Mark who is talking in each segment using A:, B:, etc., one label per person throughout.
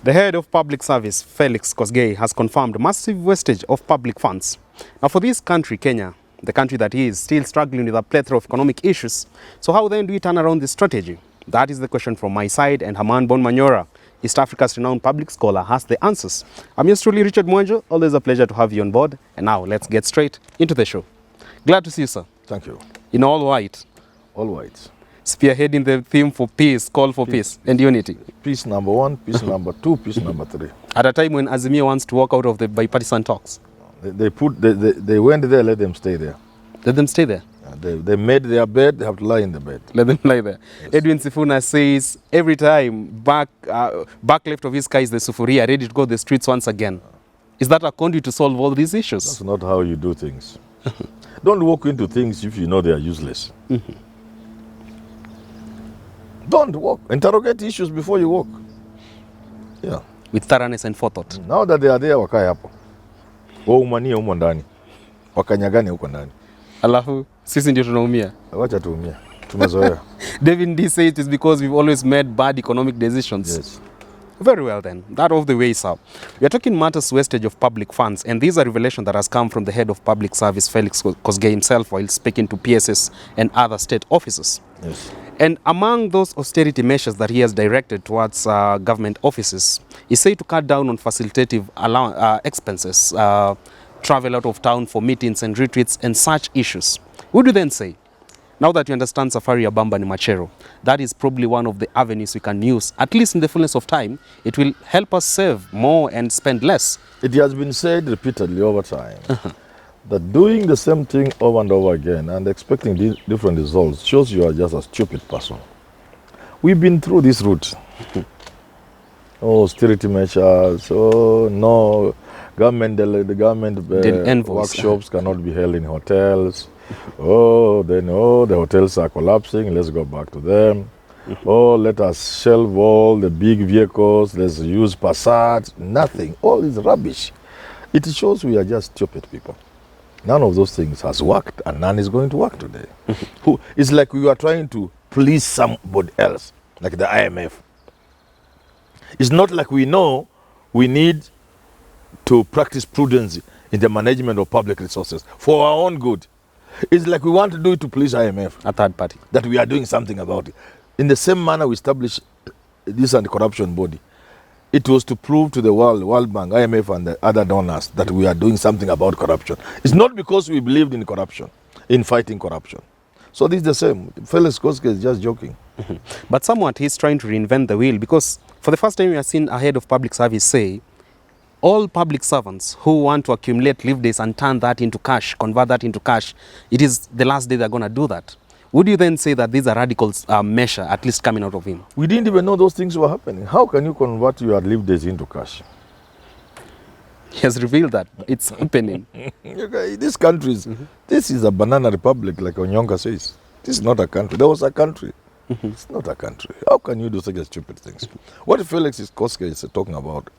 A: The head of public service, Felix Kosgei, has confirmed massive wastage of public funds. Now for this country, Kenya, the country that is still struggling with a plethora of economic issues, so how then do we turn around this strategy? That is the question from my side, and Herman Manyora, East Africa's renowned public scholar, has the answers. I'm yours truly, Richard Mwenjo. Always a pleasure to have you on board. And now let's get straight into the show. Glad to see you, sir.
B: Thank you.
A: In all white.
B: All white.
A: Spearheading the theme for peace, call for peace and unity.
B: Peace number one, peace number two, peace number three.
A: At a time when Azimio wants to walk out of the bipartisan talks.
B: They went there, let them stay there.
A: Let them stay there.
B: They made their bed, they have to lie in the bed.
A: Let them lie there. Yes. Edwin Sifuna says every time back left of his car is the sufuria, ready to go the streets once again. Is that a conduit to solve all these issues?
B: That's not how you do things. Don't walk into things if you know they are useless. Don't walk. Interrogate issues before you walk. Yeah.
A: With thoroughness and forethought.
B: Now that they are there, wakae hapo. Waumanie humo ndani. Wakanyagane huko ndani.
A: Alafu sisi ndio tunaumia.
B: Wacha tuumia. Tumezoea.
A: David D says it is because we've always made bad economic decisions.
B: Yes.
A: Very well then, that of the way, sir. We are talking matters wastage of public funds, and these are revelation that has come from the head of public service, Felix Kosgei himself, while speaking to PSS and other state offices.
B: Yes.
A: And among those austerity measures that he has directed towards government offices, he said to cut down on facilitative expenses, travel out of town for meetings and retreats and such issues. Would you then say, now that you understand Safari ya Bamba ni Machero, that is probably one of the avenues we can use, at least in the fullness of time, it will help us save more and spend less?
B: It has been said repeatedly over time that doing the same thing over and over again and expecting different results shows you are just a stupid person. We've been through this route. Austerity measures, no, the government workshops cannot be held in hotels. The hotels are collapsing, let's go back to them. Let us shelve all the big vehicles, let's use Passat. Nothing, all is rubbish. It shows we are just stupid people. None of those things has worked, and none is going to work today. It's like we are trying to please somebody else, like the IMF. It's not like we know we need to practice prudence in the management of public resources for our own good. It's like we want to do it to please IMF.
A: A third party.
B: That we are doing something about it. In the same manner we established this anti-corruption body. It was to prove to the World Bank, IMF and the other donors that we are doing something about corruption. It's not because we believed in corruption, in fighting corruption. So this is the same. Felix Kosgei is just joking.
A: But somewhat he's trying to reinvent the wheel, because for the first time we have seen a head of public service say, all public servants who want to accumulate leave days and turn that into cash, convert that into cash, it is the last day they're going to do that. Would you then say that these are radical measure, at least coming out of him?
B: We didn't even know those things were happening. How can you convert your leave days into cash?
A: He has revealed that. It's happening.
B: Okay, these countries, this is a banana republic, like Onyonga says. This is not a country. There was a country. It's not a country. How can you do such a stupid things? What Felix Kosgei is talking about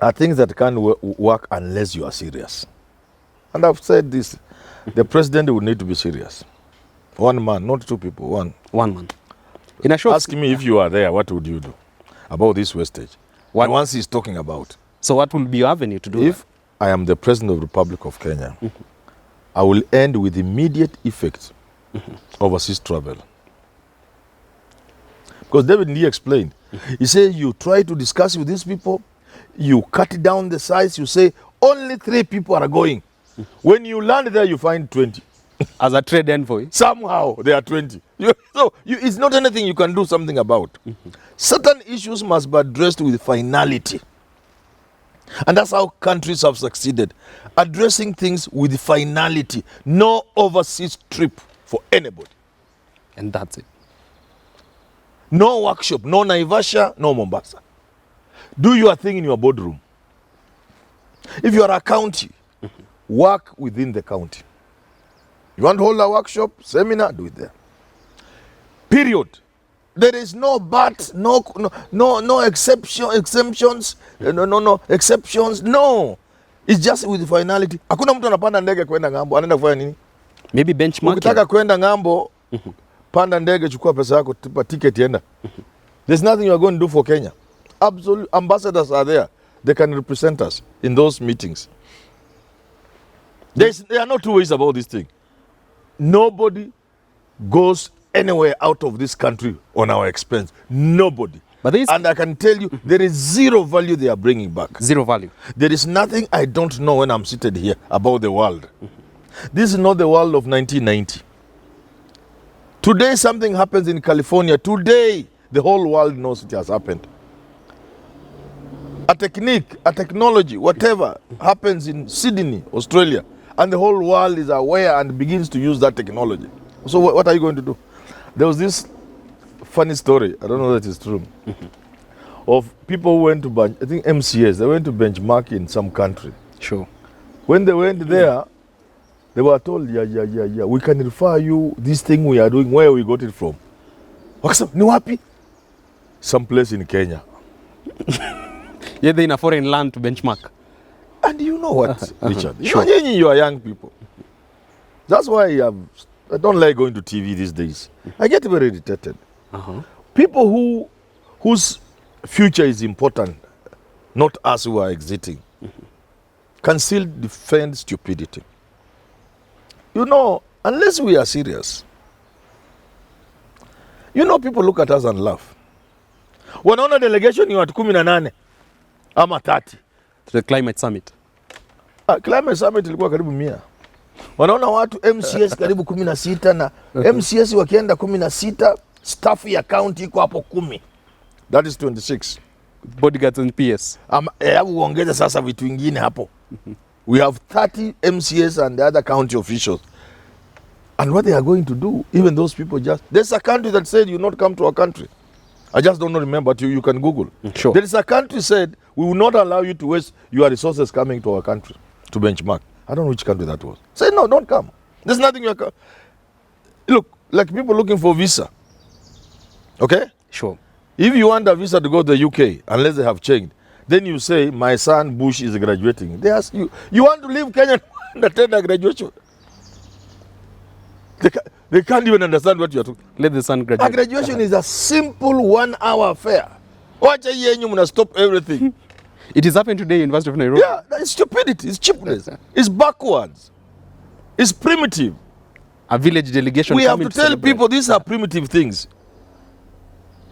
B: are things that can't work unless you are serious. And I've said this, the president would need to be serious. One man, not two people, one.
A: One man. In a short,
B: ask me if you are there, what would you do about this wastage? What once he's talking about.
A: So what will be your avenue to do
B: if that? I am the president of the Republic of Kenya, I will end with immediate effect overseas travel. Because David Lee explained, he said you try to discuss with these people, you cut down the size, you say only 3 people are going. When you land there, you find 20.
A: As a trade envoy?
B: Somehow, there are 20. It's not anything you can do something about. Certain issues must be addressed with finality. And that's how countries have succeeded. Addressing things with finality. No overseas trip for anybody.
A: And that's it.
B: No workshop, no Naivasha, no Mombasa. Do your thing in your boardroom. If you are a county, work within the county. You want to hold a workshop, seminar, do it there. Period. There is no but, no exemptions, exceptions, no. It's just with finality. Hakuna mtu anapanda ndege kwenda ngambo, anaenda kufanya nini?
A: Maybe benchmarking.
B: Ukitaka kwenda ngambo, panda ndege, chukua pesa yako, tipa ticket, enda. There's nothing you are going to do for Kenya. Absolute ambassadors are there. They can represent us in those meetings. There are no two ways about this thing. Nobody goes anywhere out of this country on our expense. Nobody. And I can tell you, there is zero value they are bringing back.
A: Zero value.
B: There is nothing I don't know when I'm seated here about the world. This is not the world of 1990. Today something happens in California. Today the whole world knows it has happened. A technique, a technology, whatever happens in Sydney, Australia, and the whole world is aware and begins to use that technology. So what are you going to do? There was this funny story, I don't know that it's true, of people who went to, I think MCS, they went to benchmark in some country.
A: Sure.
B: When they went there, they were told, yeah, we can refer you this thing we are doing, where we got it from. Ni wapi? Some place in Kenya.
A: Yeah, they're in a foreign land to benchmark.
B: And you know what, Richard? You are young people. That's why I don't like going to TV these days. I get very irritated. People whose future is important, not us who are exiting, can still defend stupidity. You know, unless we are serious, you know, people look at us and laugh. Wanaona delegation ni watu 18 ama 30
A: to the climate summit.
B: Climate summit ilikuwa karibu 100. Wanaona watu MCS karibu 16 na MCS wakienda 16, staff ya county iko hapo 10. That is 26.
A: Bodyguards and PS.
B: Uongeze sasa vitu vingine hapo. We have 30 MCS and the other county officials. And what they are going to do, even those people there's a country that said you not come to our country. I just don't remember, but you can Google.
A: Sure.
B: There is a country said, we will not allow you to waste your resources coming to our country to benchmark. I don't know which country that was. Say, no, don't come. There's nothing you can. Look, like people looking for visa. Okay?
A: Sure.
B: If you want a visa to go to the UK, unless they have changed, then you say, my son Bush is graduating. They ask you, you want to leave Kenya and attend a graduation? They can't even understand what you are talking.
A: Let the son graduate.
B: A graduation is a simple 1-hour affair. Watch you stop everything.
A: It is happening today in University of Nairobi.
B: Yeah, it's stupidity, it's cheapness, it's backwards, it's primitive.
A: A village delegation.
B: We have to tell people these are primitive things.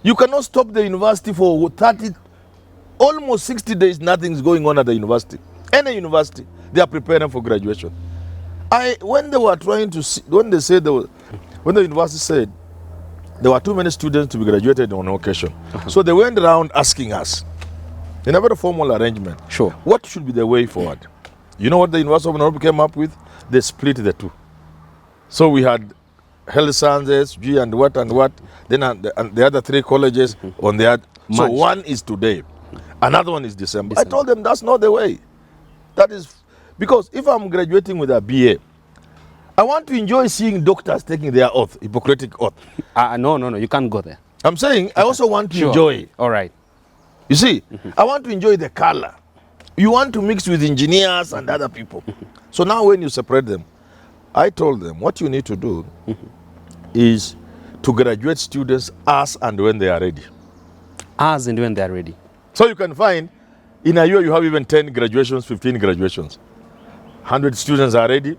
B: You cannot stop the university for 30, almost 60 days, nothing's going on at the university. Any university, they are preparing for graduation. When they were trying to see, when they said, when the university said there were too many students to be graduated on occasion, so they went around asking us, in a very formal arrangement,
A: sure,
B: what should be the way forward? You know what the University of Nairobi came up with? They split the two. So we had health sciences, G and what, then and the other 3 colleges on the other. So one is today, another one is December. I told them that's not the way. That is, because if I'm graduating with a BA, I want to enjoy seeing doctors taking their oath, Hippocratic oath.
A: No, you can't go there.
B: I'm saying I also want to enjoy.
A: All right.
B: You see, I want to enjoy the color. You want to mix with engineers and other people. So now when you separate them, I told them what you need to do is to graduate students as and when they are ready.
A: As and when they are ready.
B: So you can find in a year you have even 10 graduations, 15 graduations. 100 students are ready.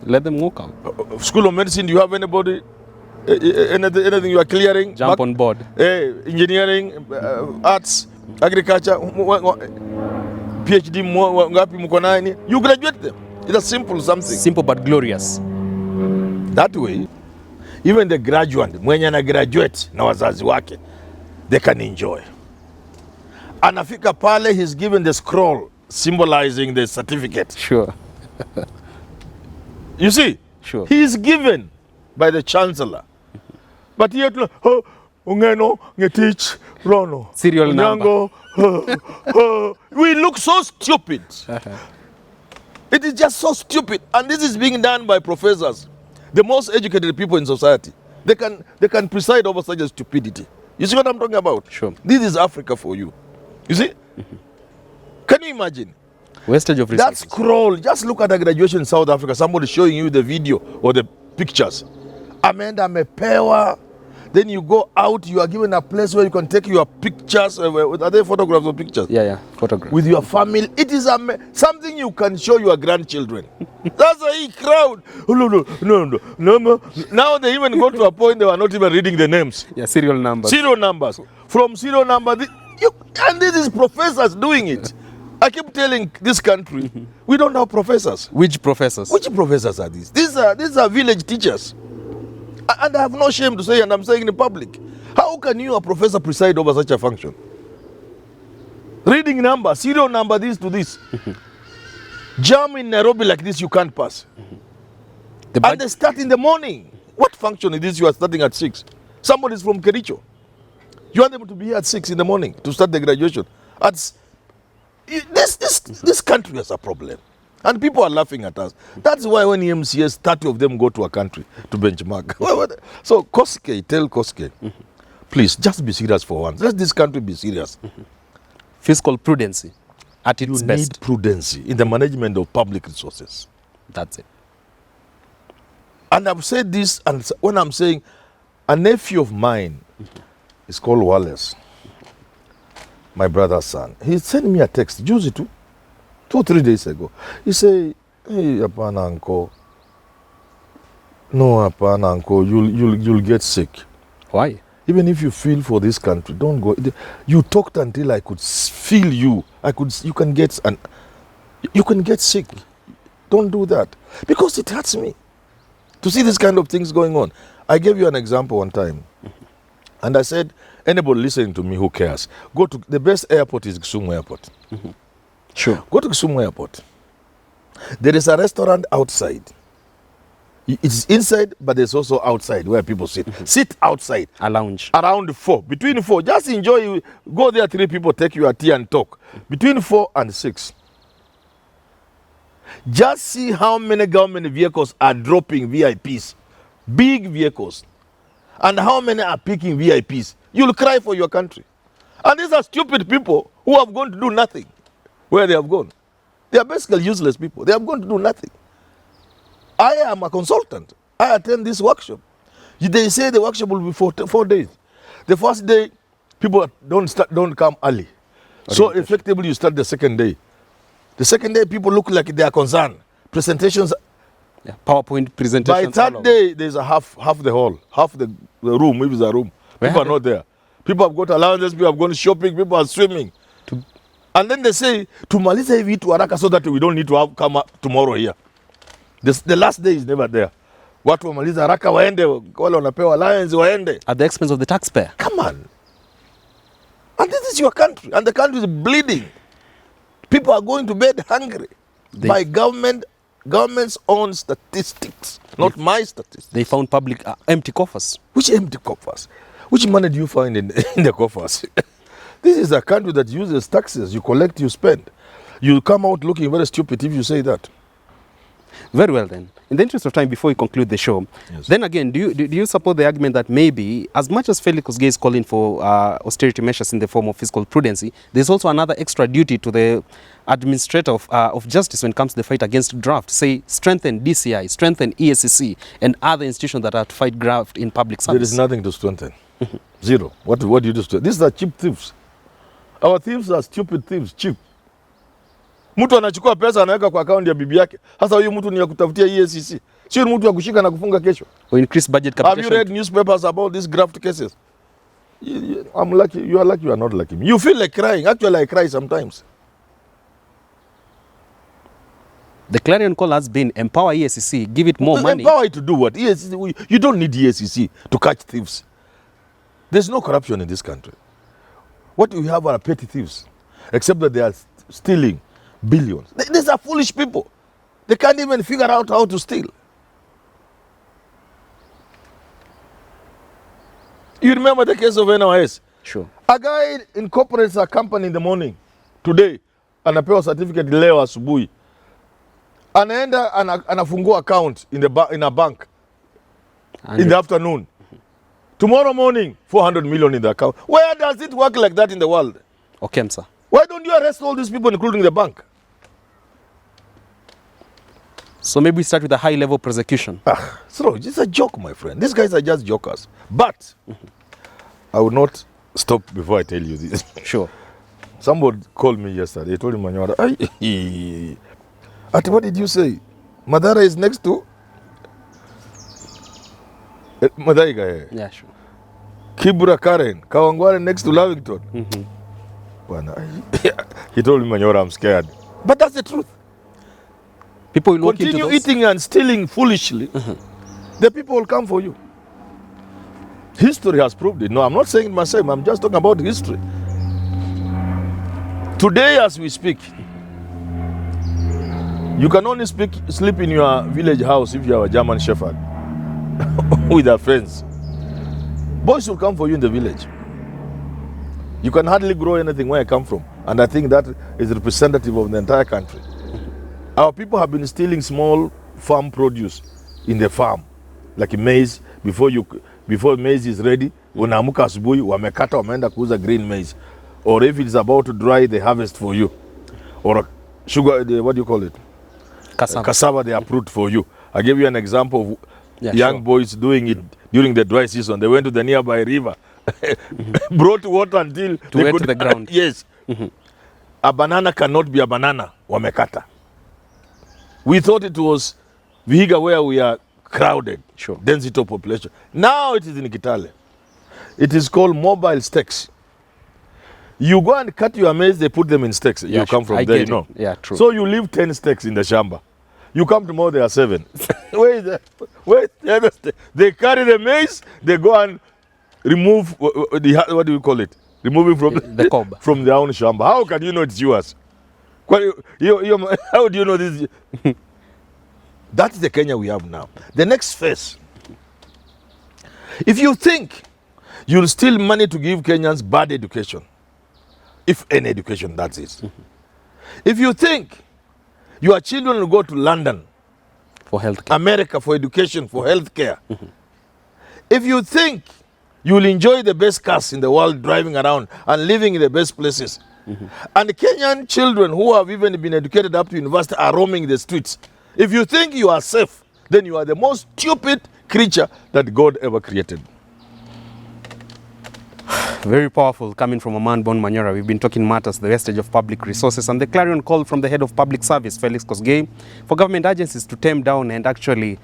A: Let them walk out.
B: School of Medicine, do you have anybody? Anything you are clearing?
A: Jump on board.
B: Engineering, arts, agriculture, PhD, you graduate them. It's a simple something.
A: Simple but glorious.
B: That way, even the graduate, mwenye na graduate na wazazi wake, they can enjoy. Anafika pale, he's given the scroll symbolizing the certificate.
A: Sure.
B: You see?
A: Sure.
B: He is given by the chancellor. But yet, ungeno ngetich rono.
A: Serial number.
B: We look so stupid. It is just so stupid. And this is being done by professors, the most educated people in society. They can preside over such a stupidity. You see what I'm talking about?
A: Sure.
B: This is Africa for you. You see? Can you imagine?
A: Wastage of resources.
B: That scroll, just look at the graduation in South Africa, somebody showing you the video or the pictures. Amenda amepewa Then you go out, you are given a place where you can take your pictures. Are there photographs or pictures?
A: Yeah, photographs.
B: With your family. It is something you can show your grandchildren. That's a crowd. No. Now they even go to a point they are not even reading the names.
A: Yeah, serial numbers.
B: Serial numbers. From serial number, and this is professors doing it. I keep telling this country, we don't have professors.
A: Which professors?
B: Which professors are these? These are village teachers. And I have no shame to say, and I'm saying in public, how can you, a professor, preside over such a function? Reading number, serial number, this to this. Jam in Nairobi like this, you can't pass. And they start in the morning. What function is this you are starting at 6? Somebody's from Kericho. You want them to be here at 6 in the morning to start the graduation. This country has a problem. And people are laughing at us. That's why when MCS, 30 of them go to a country to benchmark. So Koske, tell Koske, please, just be serious for once. Let this country be serious.
A: Fiscal prudency at its best.
B: You need prudency in the management of public resources.
A: That's it.
B: And I've said this, and when I'm saying, a nephew of mine is called Wallace, my brother's son. He sent me a text, Juzi too. 2 or 3 days ago. He said, hey, apana uncle. No, apana uncle, you'll get sick.
A: Why?
B: Even if you feel for this country, don't go. You talked until I could feel you. You can get sick. Don't do that. Because it hurts me to see this kind of things going on. I gave you an example one time. And I said, anybody listening to me who cares, go to the best airport is Kisumu Airport.
A: Sure.
B: Go to Kisumu Airport. There is a restaurant outside. It's inside, but there's also outside where people sit. Sit outside.
A: A lounge.
B: Around 4. Between 4. Just enjoy. Go there, 3 people take your tea and talk. Between 4 and 6. Just see how many government vehicles are dropping VIPs. Big vehicles. And how many are picking VIPs. You'll cry for your country. And these are stupid people who have gone to do nothing. Where they have gone. They are basically useless people. They have gone to do nothing. I am a consultant. I attend this workshop. They say the workshop will be 4 days. The first day, people don't come early. So effectively, you start the second day. The second day, people look like they are concerned. Presentations.
A: Yeah, PowerPoint presentations.
B: By third day, there's a half the hall, half the room, maybe the room. People are not there. People have got allowances, people have gone shopping, people are swimming. And then they say, tumaliza hivi vitu haraka so that we don't need to come up tomorrow here. The last day is never there. Watu wamaliza haraka waende, wale wanapewa allowance waende.
A: At the expense of the taxpayer.
B: Come on. And this is your country. And the country is bleeding. People are going to bed hungry. By government's own statistics. Not my statistics.
A: They found public empty coffers.
B: Which empty coffers? Which money do you find in the coffers? This is a country that uses taxes. You collect, you spend. You come out looking very stupid if you say that.
A: Very well then. In the interest of time, before we conclude the show, yes. Then again, do you support the argument that maybe, as much as Felix Koskei is calling for austerity measures in the form of fiscal prudency, there's also another extra duty to the administrator of justice when it comes to the fight against graft? Say, strengthen DCI, strengthen EACC, and other institutions that are to fight graft in public service.
B: There is nothing to strengthen. Zero. What do you do? These are cheap thieves. Our thieves are stupid thieves, cheap. Mtu anachukua pesa anaweka kwa account ya bibi yake. Sasa huyu mtu ni ya kutafutia EACC. Sio mtu wa kushika na kufunga kesho.
A: Or increase budget capitation.
B: Have you read newspapers about these graft cases? I'm lucky. You are lucky. You are not lucky. You feel like crying. Actually, I cry sometimes.
A: The clarion call has been empower EACC, give it more money.
B: Empower it to do what? EACC, you don't need EACC to catch thieves. There's no corruption in this country. What we have are petty thieves, except that they are stealing billions. These are foolish people. They can't even figure out how to steal. You remember the case of NYS?
A: Sure.
B: A guy incorporates a company in the morning, today, anapewa certificate leo asubuhi. Anaenda anafungua account in a bank in the afternoon. Tomorrow morning, 400 million in the account. Where does it work like that in the world?
A: Okay, sir.
B: Why don't you arrest all these people, including the bank?
A: So maybe we start with a high-level prosecution.
B: So it's a joke, my friend. These guys are just jokers. But I will not stop before I tell you this.
A: Sure.
B: Somebody called me yesterday. He told him, Manyora, what did you say? Madara is next to Madaiga.
A: Yeah, sure.
B: Kibra Karen, Kawangware next to Lavington. He told me, Manyora, I'm scared. But that's the truth.
A: People will
B: continue eating and stealing foolishly. The people will come for you. History has proved it. No, I'm not saying it myself. I'm just talking about history. Today, as we speak, you can only sleep in your village house if you have a German Shepherd with your friends. Boys will come for you in the village. You can hardly grow anything where I come from. And I think that is representative of the entire country. Our people have been stealing small farm produce in the farm, like maize. Before maize is ready, unaamka asubuhi wamekata wameenda kuuza green maize. Or if it's about to dry, they harvest for you. Or sugar, what do you call it? Cassava, they uproot for you. I gave you an example of young boys doing it during the dry season. They went to the nearby river, brought water until
A: they went to the ground.
B: Yes. A banana cannot be a banana, wamekata. We thought it was Vihiga where we are crowded, density of population. Now it is in Kitale. It is called mobile stakes. You go and cut your maize, they put them in stakes.
A: Yeah,
B: you come from there, you know.
A: Yeah, true.
B: So you leave 10 stakes in the shamba. You come tomorrow, there are 7. Where is the other stake? They carry the maize, they go and remove, what do you call it? Removing from
A: the cob.
B: From their own shamba. How can you know it's yours? How do you know this? That is the Kenya we have now. The next phase. If you think you'll steal money to give Kenyans bad education, if any education that is. If you think your children will go to London
A: for healthcare,
B: America for education, for healthcare, if you think you'll enjoy the best cars in the world driving around and living in the best places, and Kenyan children who have even been educated up to university are roaming the streets, if you think you are safe, then you are the most stupid creature that God ever created.
A: Very powerful coming from a man born Manyora. We've been talking matters, the wastage of public resources, and the clarion call from the head of public service, Felix Kosgei, for government agencies to tame down and actually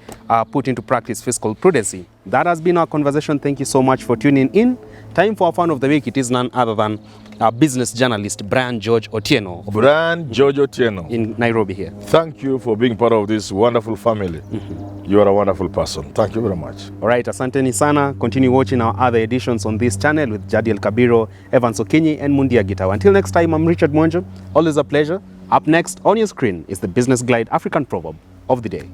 A: put into practice fiscal prudency. That has been our conversation. Thank you so much for tuning in. Time for our fan of the week. It is none other than our business journalist, Brian George Otieno.
B: Brian George Otieno.
A: In Nairobi here.
B: Thank you for being part of this wonderful family. You are a wonderful person. Thank you very much.
A: All right, asanteni sana. Continue watching our other editions on this channel with Jadiel Kabiro, Evans Okinyi, and Mundia Gitawa. Until next time, I'm Richard Mwanjo. Always a pleasure. Up next on your screen is the Business Glide African Proverb of the Day.